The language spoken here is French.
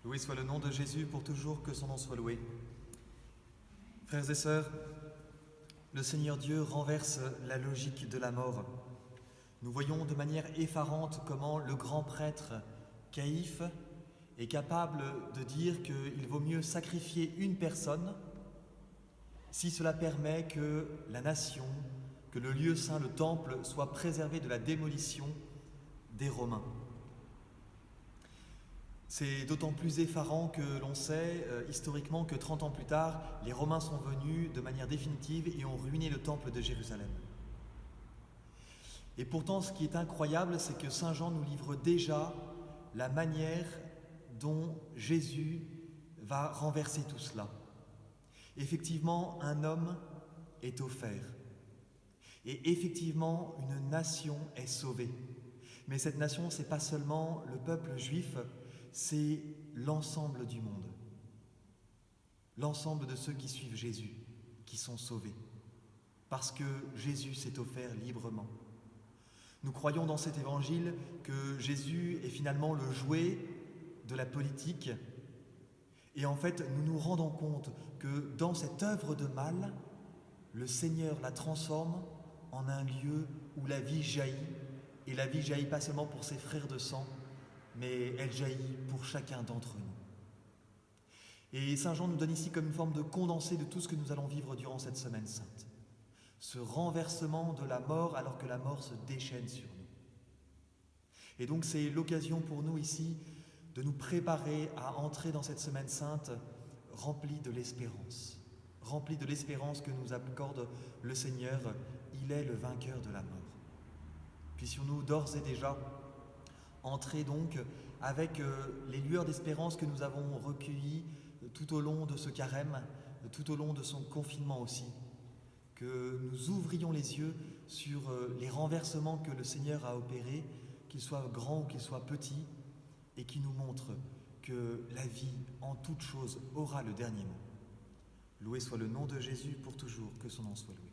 Loué soit le nom de Jésus pour toujours, que son nom soit loué. Frères et sœurs, le Seigneur Dieu renverse la logique de la mort. Nous voyons de manière effarante comment le grand prêtre Caïphe est capable de dire qu'il vaut mieux sacrifier une personne si cela permet que la nation, que le lieu saint, le temple, soit préservé de la démolition des Romains. C'est d'autant plus effarant que l'on sait historiquement que 30 ans plus tard, les Romains sont venus de manière définitive et ont ruiné le temple de Jérusalem. Et pourtant, ce qui est incroyable, c'est que Saint Jean nous livre déjà la manière dont Jésus va renverser tout cela. Effectivement, un homme est offert. Et effectivement, une nation est sauvée. Mais cette nation, ce n'est pas seulement le peuple juif, c'est l'ensemble du monde. L'ensemble de ceux qui suivent Jésus, qui sont sauvés. Parce que Jésus s'est offert librement. Nous croyons dans cet évangile que Jésus est finalement le jouet de la politique. Et en fait, nous nous rendons compte que dans cette œuvre de mal, le Seigneur la transforme en un lieu où la vie jaillit. Et la vie jaillit pas seulement pour ses frères de sang, mais elle jaillit pour chacun d'entre nous. Et Saint Jean nous donne ici comme une forme de condensé de tout ce que nous allons vivre durant cette semaine sainte. Ce renversement de la mort alors que la mort se déchaîne sur nous. Et donc c'est l'occasion pour nous ici de nous préparer à entrer dans cette semaine sainte remplie de l'espérance que nous accorde le Seigneur. Il est le vainqueur de la mort. Puissions-nous d'ores et déjà entrer donc avec les lueurs d'espérance que nous avons recueillies tout au long de ce carême, tout au long de son confinement aussi, que nous ouvrions les yeux sur les renversements que le Seigneur a opérés, qu'ils soient grands ou qu'ils soient petits, et qui nous montrent que la vie en toute chose aura le dernier mot. Loué soit le nom de Jésus pour toujours, que son nom soit loué.